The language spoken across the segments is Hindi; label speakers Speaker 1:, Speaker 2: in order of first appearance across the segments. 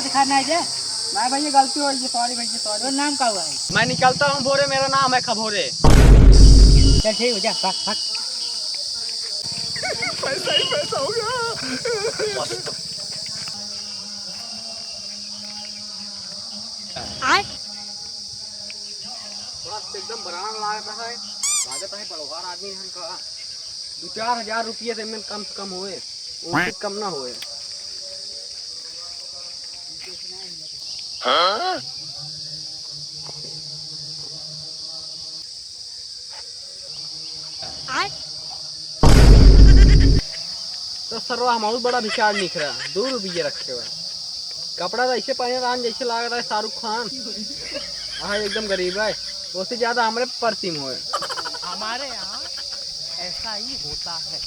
Speaker 1: दिखाना है मैं भैया गलती हो गई, सॉरी भैया सॉरी। नाम का हुआ है?
Speaker 2: मैं निकलता हूँ भोरे, मेरा नाम है खबोरे।
Speaker 1: चल ठीक हो जा, भाग भाग।
Speaker 2: पैसा ही पैसा हो गया। एकदम बराबर लागत है पड़ोहार आदमी हम का 2-4 हजार रुपये से में कम से कम होए, उससे कम ना होए। हाँ? तो सरवा हम बड़ा विचार निक रहा 2 रुपये रखे हुए। कपड़ा तो ऐसे पहने रहा जैसे लग रहा है शाहरुख खान। हाँ एकदम गरीब है, उससे ज्यादा हमारे परसीम हुए।
Speaker 1: हमारे यहाँ ऐसा ही होता है।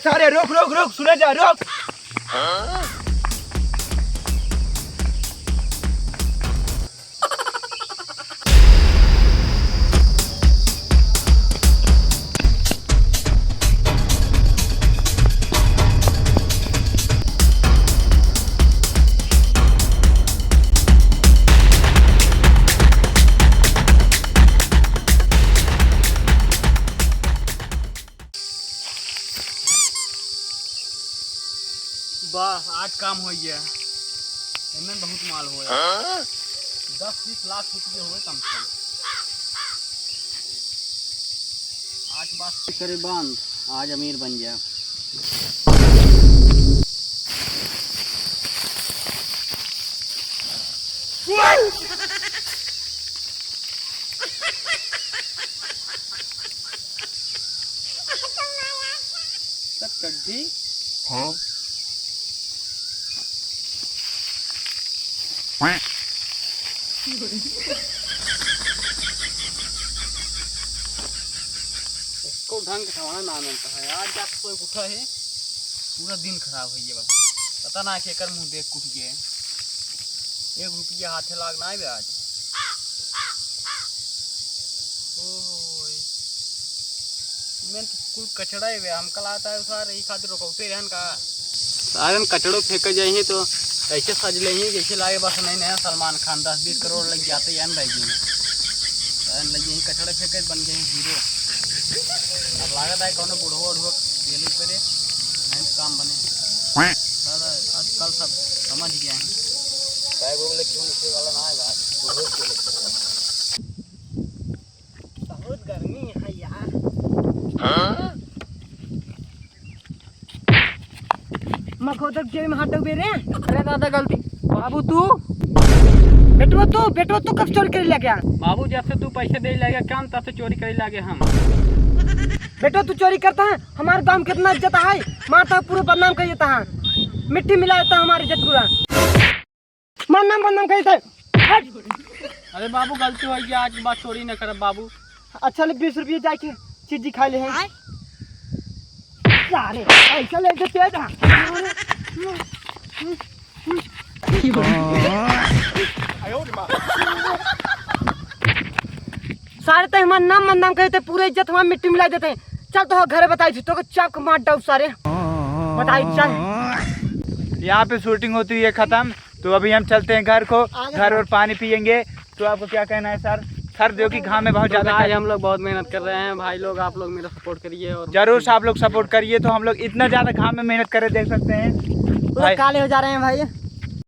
Speaker 2: सारे रुक रुक रुक, सुना जा रुक। हाँ? वाह आज काम हो गया, इनमें बहुत माल हो गया। 10-20 लाख रुपये हुए कम से कम। आज बात करे बंद, आज अमीर बन गया। कड्डी हाँ इसको ढंग से खाना ना मिलता है यार। जब कोई उठा है पूरा दिन खराब है ये बाबा, पता ना के कर मुंह देख कुछ गए। 1 रुपया हाथे लागना है आज। मैं तो कुल कचड़ा ही हम कल आता है सारे ही खातिर रोकते रहन का सारे कचड़ो फेंक जाइए तो ऐसे सज लेंगे जैसे लागे बस नहीं नया सलमान खान 10-20 करोड़ लग जाते हैं लगे कचड़े फेंके बन गए हीरो। अब लागत है कौन बुढ़ो उढ़ो डेली करे नहीं तो काम बने। आजकल सब समझ गए हैं क्यों वाला ना है बहुत गर्मी है यार। हाँ?
Speaker 1: मखोदक जेब में हाथ डूब रे।
Speaker 2: अरे दादा गलती। बाबू तू
Speaker 1: बेटो तू कब चोरी कर ले गया?
Speaker 2: बाबू जब से तू पैसे दे लगे काम तब से चोरी करे लगे हम।
Speaker 1: बेटो तू चोरी करता है, हमारे गांव कितना इज्जत है, मारता पूरा बदनाम कर देता है, मिट्टी मिलाता है हमारी इज्जत पूरा बदनाम कर देता है।
Speaker 2: अरे बाबू गलती हो गई, आज बात चोरी न कर बाबू।
Speaker 1: अच्छा ले 20 रुपये जाके चीज खा ले हैं। सारे ऐसा लेके तेज सारे तो हमारा नाम बदनाम करते, पूरे इज्जत हमारी मिट्टी मिला देते हैं। चल तो घर बताई तो चाक मार डाउ सारे बताई। चल
Speaker 3: यहाँ पे शूटिंग होती है खत्म, तो अभी हम चलते हैं घर को, घर और पानी पियेंगे। तो आपको क्या कहना है सर? सर जो कि घाम में बहुत ज्यादा
Speaker 2: आज हम लोग बहुत मेहनत कर रहे हैं भाई लोग, आप लोग मेरा सपोर्ट करिए और
Speaker 3: जरूर से आप लोग सपोर्ट करिए। तो हम लोग इतना ज्यादा घाम में मेहनत कर रहे देख सकते हैं,
Speaker 1: काले हो जा रहे हैं भाई।